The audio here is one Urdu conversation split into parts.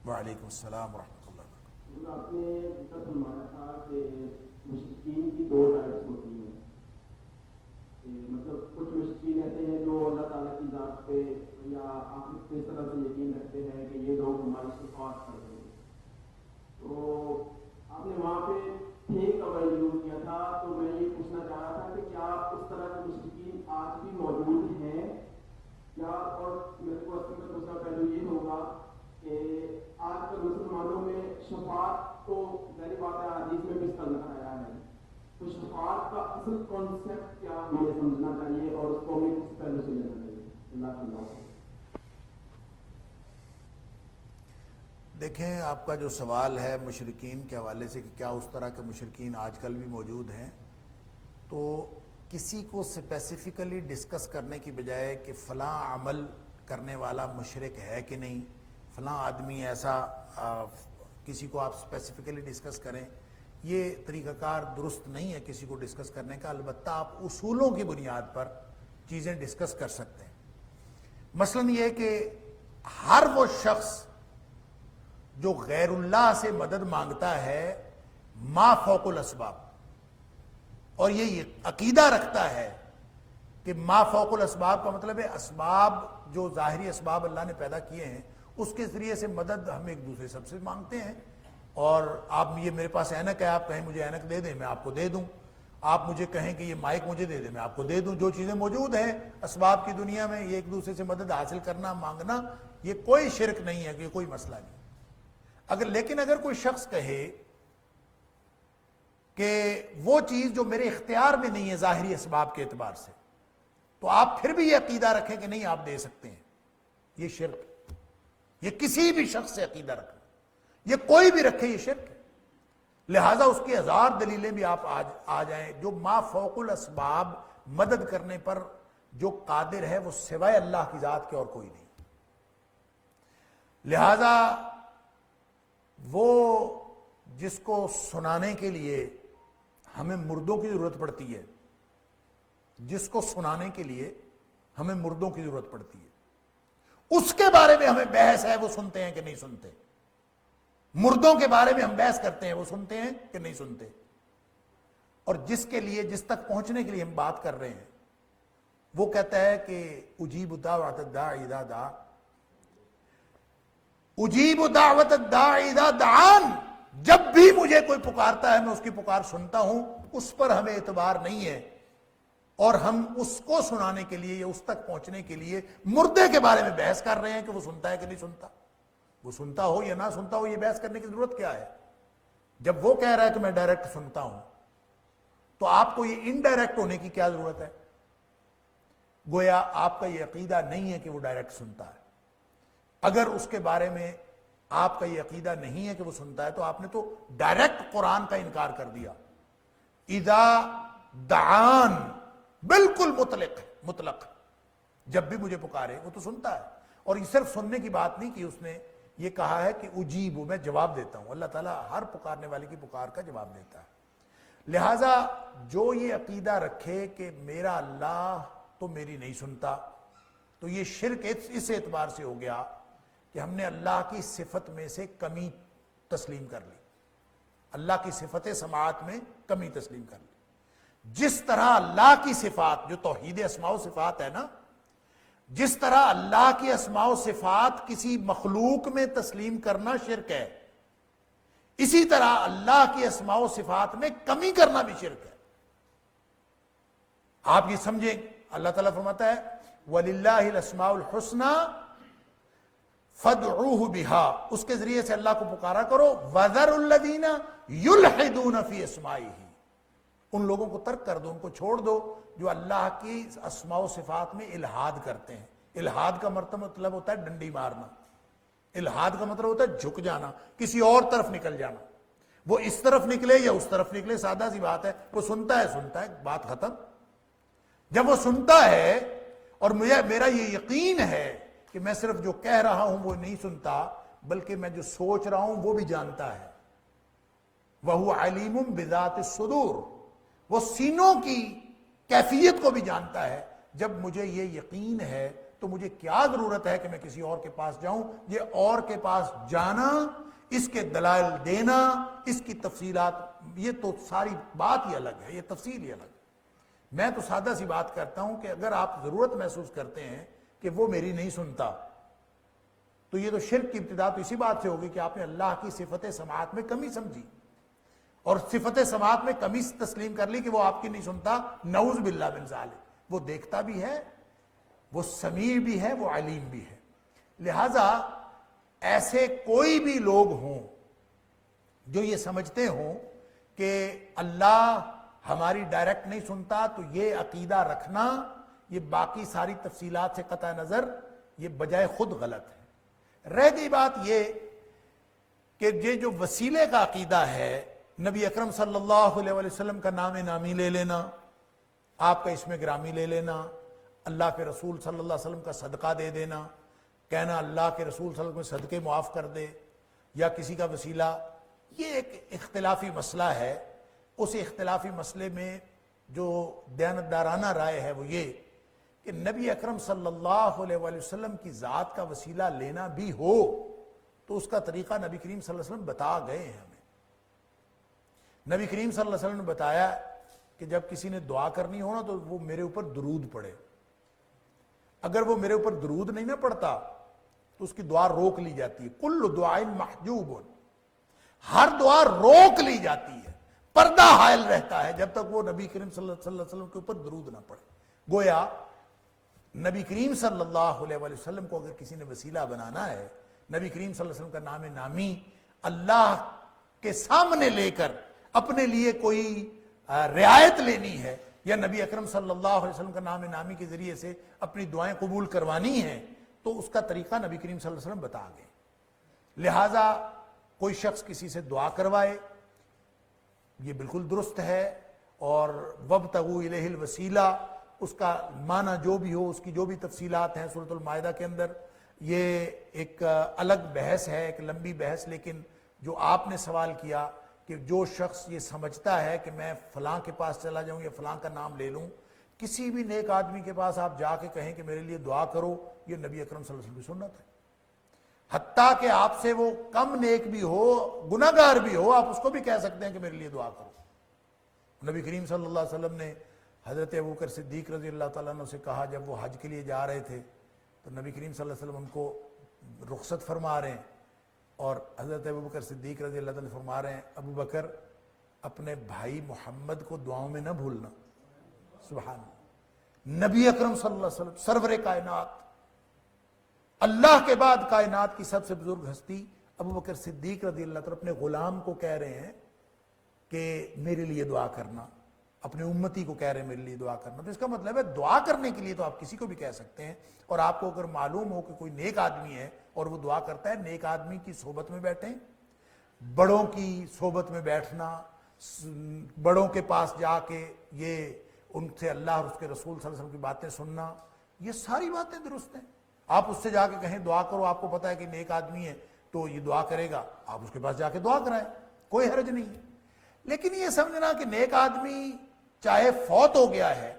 وعلیکم السلام ورحمۃ اللہ وبرکاتہ۔ آپ نے ذکر فرمایا تھا کہ مشرکین کی دو ٹائپس ہوتی ہیں، مطلب کچھ مشرکین ایسے ہیں جو اللہ تعالیٰ کی ذات پہ یا آخرت پہ اس طرح سے یقین رکھتے ہیں کہ یہ لوگ ہماری صفات کر دیں گے۔ تو آپ نے وہاں پہ ٹھیک کا ورڈ یوز کیا تھا، تو میں یہ پوچھنا چاہ رہا تھا کہ کیا اس طرح کے مشرکین آج بھی موجود ہیں کیا؟ اور میرے کو اصل میں دوسرا پہلو یہ ہوگا کہ آج کل مسلمانوں میں شفاعت تو ظاہری بات ہے حدیث میں بھی اس کا ذکر آیا ہے، تو شفاعت کا اصل کانسیپٹ کیا ہمیں سمجھنا چاہیے اور اس کو ہمیں کس پہلو سے لینا چاہیے؟ اللہ تعالیٰ۔ دیکھیں، آپ کا جو سوال ہے مشرکین کے حوالے سے کہ کیا اس طرح کے مشرکین آج کل بھی موجود ہیں، تو کسی کو اسپیسیفکلی ڈسکس کرنے کی بجائے کہ فلاں عمل کرنے والا مشرک ہے کہ نہیں، فلاں آدمی ایسا، کسی کو آپ اسپیسیفکلی ڈسکس کریں، یہ طریقہ کار درست نہیں ہے کسی کو ڈسکس کرنے کا۔ البتہ آپ اصولوں کی بنیاد پر چیزیں ڈسکس کر سکتے ہیں۔ مثلاً یہ کہ ہر وہ شخص جو غیر اللہ سے مدد مانگتا ہے ما فوق الاسباب، اور یہ عقیدہ رکھتا ہے کہ ما فوق الاسباب کا مطلب ہے اسباب جو ظاہری اسباب اللہ نے پیدا کیے ہیں اس کے ذریعے سے مدد ہم ایک دوسرے سب سے مانگتے ہیں، اور آپ یہ میرے پاس اینک ہے، آپ کہیں مجھے اینک دے دیں میں آپ کو دے دوں، آپ مجھے کہیں کہ یہ مائک مجھے دے دیں میں آپ کو دے دوں۔ جو چیزیں موجود ہیں اسباب کی دنیا میں، یہ ایک دوسرے سے مدد حاصل کرنا، مانگنا، یہ کوئی شرک نہیں ہے، یہ کوئی مسئلہ نہیں۔ لیکن اگر کوئی شخص کہے کہ وہ چیز جو میرے اختیار میں نہیں ہے ظاہری اسباب کے اعتبار سے، تو آپ پھر بھی یہ عقیدہ رکھیں کہ نہیں آپ دے سکتے ہیں، یہ شرک، یہ کسی بھی شخص سے عقیدہ رکھنا، یہ کوئی بھی رکھے، یہ شرک ہے۔ لہٰذا اس کی ہزار دلیلیں بھی آپ آ جائیں، جو ما فوق الاسباب مدد کرنے پر جو قادر ہے وہ سوائے اللہ کی ذات کے اور کوئی نہیں۔ لہٰذا وہ جس کو سنانے کے لیے ہمیں مردوں کی ضرورت پڑتی ہے، جس کو سنانے کے لیے ہمیں مردوں کی ضرورت پڑتی ہے، اس کے بارے میں ہمیں بحث ہے وہ سنتے ہیں کہ نہیں سنتے۔ مردوں کے بارے میں ہم بحث کرتے ہیں وہ سنتے ہیں کہ نہیں سنتے۔ اور جس کے لیے، جس تک پہنچنے کے لیے ہم بات کر رہے ہیں، وہ کہتا ہے کہ اجیب دعوت الداعی اذا دعا، اجیب دعوت الداعی اذا دعان، جب بھی مجھے کوئی پکارتا ہے میں اس کی پکار سنتا ہوں، اس پر ہمیں اعتبار نہیں ہے، اور ہم اس کو سنانے کے لیے یا اس تک پہنچنے کے لیے مردے کے بارے میں بحث کر رہے ہیں کہ وہ سنتا ہے کہ نہیں سنتا۔ وہ سنتا ہو یا نہ سنتا ہو، یہ بحث کرنے کی ضرورت کیا ہے؟ جب وہ کہہ رہا ہے کہ میں ڈائریکٹ سنتا ہوں، تو آپ کو یہ انڈائریکٹ ہونے کی کیا ضرورت ہے؟ گویا آپ کا یہ عقیدہ نہیں ہے کہ وہ ڈائریکٹ سنتا ہے۔ اگر اس کے بارے میں آپ کا یہ عقیدہ نہیں ہے کہ وہ سنتا ہے، تو آپ نے تو ڈائریکٹ قرآن کا انکار کر دیا۔ اذا دعان بالکل مطلق، جب بھی مجھے پکارے وہ تو سنتا ہے۔ اور یہ صرف سننے کی بات نہیں کی، اس نے یہ کہا ہے کہ اجیب، میں جواب دیتا ہوں۔ اللہ تعالیٰ ہر پکارنے والے کی پکار کا جواب دیتا ہے۔ لہٰذا جو یہ عقیدہ رکھے کہ میرا اللہ تو میری نہیں سنتا، تو یہ شرک اس اعتبار سے ہو گیا کہ ہم نے اللہ کی صفت میں سے کمی تسلیم کر لی، اللہ کی صفت سماعت میں کمی تسلیم کر لی۔ جس طرح اللہ کی صفات، جو توحید اسماء و صفات ہے نا، جس طرح اللہ کی اسماء و صفات کسی مخلوق میں تسلیم کرنا شرک ہے، اسی طرح اللہ کی اسماء و صفات میں کمی کرنا بھی شرک ہے۔ آپ یہ سمجھیں، اللہ تعالیٰ فرماتا ہے وَلِلَّهِ الْأَسْمَاءُ الْحُسْنَى فَادْعُوهُ بِهَا، اس کے ذریعے سے اللہ کو پکارا کرو۔ وَذَرُوا الَّذِينَ يُلْحِدُونَ فِي أَسْمَائِهِ، ان لوگوں کو ترک کر دو، ان کو چھوڑ دو جو اللہ کی اسماء و صفات میں الحاد کرتے ہیں۔ الحاد کا مطلب ہوتا ہے ڈنڈی مارنا، الحاد کا مطلب ہوتا ہے جھک جانا، کسی اور طرف نکل جانا۔ وہ اس طرف نکلے یا اس طرف نکلے، سادہ سی بات ہے، وہ سنتا ہے، بات ختم۔ جب وہ سنتا ہے اور میرا یہ یقین ہے کہ میں صرف جو کہہ رہا ہوں وہ نہیں سنتا، بلکہ میں جو سوچ رہا ہوں وہ بھی جانتا ہے۔ وَهُوَ عَلِيمٌ بِذَاتِ الصُّدُورِ، وہ سینوں کی کیفیت کو بھی جانتا ہے۔ جب مجھے یہ یقین ہے تو مجھے کیا ضرورت ہے کہ میں کسی اور کے پاس جاؤں؟ یہ اور کے پاس جانا، اس کے دلائل دینا، اس کی تفصیلات، یہ تو ساری بات ہی الگ ہے، یہ تفصیل ہی الگ ہے۔ میں تو سادہ سی بات کرتا ہوں کہ اگر آپ ضرورت محسوس کرتے ہیں کہ وہ میری نہیں سنتا، تو یہ تو شرک کی ابتدا تو اسی بات سے ہوگی کہ آپ نے اللہ کی صفت سماعت میں کمی سمجھی اور صفت سماعت میں کمی تسلیم کر لی کہ وہ آپ کی نہیں سنتا۔ نعوذ باللہ من ذالک، وہ دیکھتا بھی ہے، وہ سمیع بھی ہے، وہ علیم بھی ہے۔ لہذا ایسے کوئی بھی لوگ ہوں جو یہ سمجھتے ہوں کہ اللہ ہماری ڈائریکٹ نہیں سنتا، تو یہ عقیدہ رکھنا، یہ باقی ساری تفصیلات سے قطع نظر، یہ بجائے خود غلط ہے۔ رہ گئی بات یہ کہ یہ جو وسیلے کا عقیدہ ہے، نبی اکرم صلی اللہ علیہ وسلم کا نام نامی لے لینا، آپ کا اسم گرامی لے لینا، اللہ کے رسول صلی اللہ علیہ وسلم کا صدقہ دے دینا، کہنا اللہ کے رسول صلی اللہ علیہ وسلم صدقے معاف کر دے، یا کسی کا وسیلہ، یہ ایک اختلافی مسئلہ ہے۔ اس اختلافی مسئلے میں جو دیانتدارانہ رائے ہے وہ یہ کہ نبی اکرم صلی اللہ علیہ وسلم کی ذات کا وسیلہ لینا بھی ہو تو اس کا طریقہ نبی کریم صلی اللہ علیہ وسلم بتا گئے ہیں ہمیں۔ نبی کریم صلی اللہ علیہ وسلم نے بتایا کہ جب کسی نے دعا کرنی ہو نا تو وہ میرے اوپر درود پڑھے، اگر وہ میرے اوپر درود نہیں نہ پڑھتا تو اس کی دعا روک لی جاتی ہے۔ کل دعائیں محجوب، ہر دعا روک لی جاتی ہے، پردہ حائل رہتا ہے جب تک وہ نبی کریم صلی اللہ علیہ وسلم کے اوپر درود نہ پڑھے۔ گویا نبی کریم صلی اللہ علیہ وسلم کو اگر کسی نے وسیلہ بنانا ہے، نبی کریم صلی اللہ علیہ وسلم کا نام نامی اللہ کے سامنے لے کر اپنے لیے کوئی رعایت لینی ہے، یا نبی اکرم صلی اللہ علیہ وسلم کا نام نامی کے ذریعے سے اپنی دعائیں قبول کروانی ہیں، تو اس کا طریقہ نبی کریم صلی اللہ علیہ وسلم بتا گئے۔ لہٰذا کوئی شخص کسی سے دعا کروائے، یہ بالکل درست ہے، اور وَابْتَغُوا إِلَيْهِ الْوَسِيلَةَ، اس کا معنی جو بھی ہو، اس کی جو بھی تفصیلات ہیں سورۃ المائدہ کے اندر، یہ ایک الگ بحث ہے، ایک لمبی بحث۔ لیکن جو آپ نے سوال کیا کہ جو شخص یہ سمجھتا ہے کہ میں فلاں کے پاس چلا جاؤں یا فلاں کا نام لے لوں، کسی بھی نیک آدمی کے پاس آپ جا کے کہیں کہ میرے لیے دعا کرو، یہ نبی اکرم صلی اللہ علیہ وسلم کی سنت ہے۔ حتیٰ کہ آپ سے وہ کم نیک بھی ہو، گناہ گار بھی ہو، آپ اس کو بھی کہہ سکتے ہیں کہ میرے لیے دعا کرو۔ نبی کریم صلی اللہ علیہ وسلم نے حضرت ابوبکر صدیق رضی اللہ تعالیٰ عنہ سے کہا، جب وہ حج کے لیے جا رہے تھے تو نبی کریم صلی اللہ علیہ وسلم ان کو رخصت فرما رہے ہیں، اور حضرت ابوبکر صدیق رضی اللہ تعالیٰ فرما رہے ہیں، ابو بکر اپنے بھائی محمد کو دعاؤں میں نہ بھولنا۔ سبحان اللہ، نبی اکرم صلی اللہ علیہ وسلم سرور کائنات، اللہ کے بعد کائنات کی سب سے بزرگ ہستی ابوبکر صدیق رضی اللہ تعالیٰ اپنے غلام کو کہہ رہے ہیں کہ میرے لیے دعا کرنا، اپنے امتی کو کہہ رہے ہیں میرے لیے دعا کرنا۔ تو اس کا مطلب ہے دعا کرنے کے لیے تو آپ کسی کو بھی کہہ سکتے ہیں، اور آپ کو اگر معلوم ہو کہ کوئی نیک آدمی ہے اور وہ دعا کرتا ہے، نیک آدمی کی صحبت میں بیٹھیں، بڑوں کی صحبت میں بیٹھنا، بڑوں کے پاس جا کے یہ ان سے اللہ اور اس کے رسول صلی اللہ علیہ وسلم کی باتیں سننا، یہ ساری باتیں درست ہیں۔ آپ اس سے جا کے کہیں دعا کرو، آپ کو پتا ہے کہ نیک آدمی ہے تو یہ دعا کرے گا، آپ اس کے پاس جا کے دعا کرائیں، کوئی حرج نہیں ہے۔ لیکن یہ سمجھنا کہ نیک آدمی چاہے فوت ہو گیا ہے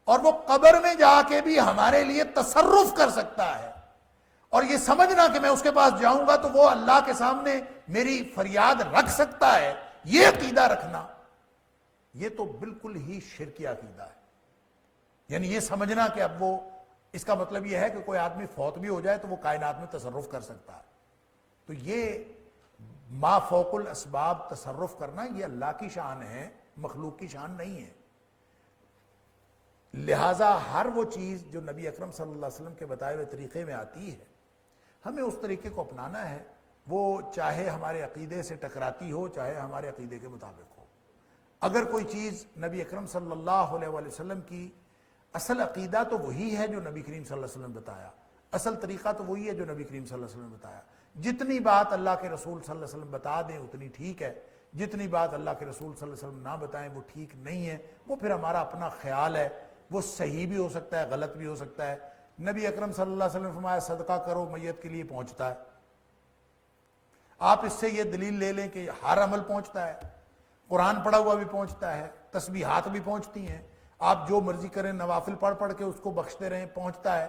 اور وہ قبر میں جا کے بھی ہمارے لیے تصرف کر سکتا ہے، اور یہ سمجھنا کہ میں اس کے پاس جاؤں گا تو وہ اللہ کے سامنے میری فریاد رکھ سکتا ہے، یہ عقیدہ رکھنا، یہ تو بالکل ہی شرکی عقیدہ ہے۔ یعنی یہ سمجھنا کہ اب وہ، اس کا مطلب یہ ہے کہ کوئی آدمی فوت بھی ہو جائے تو وہ کائنات میں تصرف کر سکتا ہے، تو یہ ما فوق الاسباب تصرف کرنا یہ اللہ کی شان ہے، مخلوق کی شان نہیں ہے۔ لہٰذا ہر وہ چیز جو نبی اکرم صلی اللہ علیہ وسلم کے بتائے ہوئے طریقے میں آتی ہے، ہمیں اس طریقے کو اپنانا ہے، وہ چاہے ہمارے عقیدے سے ٹکراتی ہو، چاہے ہمارے عقیدے کے مطابق ہو۔ اگر کوئی چیز نبی اکرم صلی اللہ علیہ وسلم کی اصل عقیدہ تو وہی ہے جو نبی کریم صلی اللہ علیہ وسلم نے بتایا، اصل طریقہ تو وہی ہے جو نبی کریم صلی اللہ علیہ وسلم نے بتایا، جتنی بات اللہ کے رسول صلی اللہ علیہ وسلم بتا دیں اتنی ٹھیک ہے، جتنی بات اللہ کے رسول صلی اللہ علیہ وسلم نہ بتائیں وہ ٹھیک نہیں ہے، وہ پھر ہمارا اپنا خیال ہے، وہ صحیح بھی ہو سکتا ہے، غلط بھی ہو سکتا ہے۔ نبی اکرم صلی اللہ علیہ وسلم نے فرمایا صدقہ کرو، میت کے لیے پہنچتا ہے۔ آپ اس سے یہ دلیل لے لیں کہ ہر عمل پہنچتا ہے، قرآن پڑھا ہوا بھی پہنچتا ہے، تسبیحات بھی پہنچتی ہیں، آپ جو مرضی کریں، نوافل پڑھ پڑھ کے اس کو بخشتے رہیں، پہنچتا ہے۔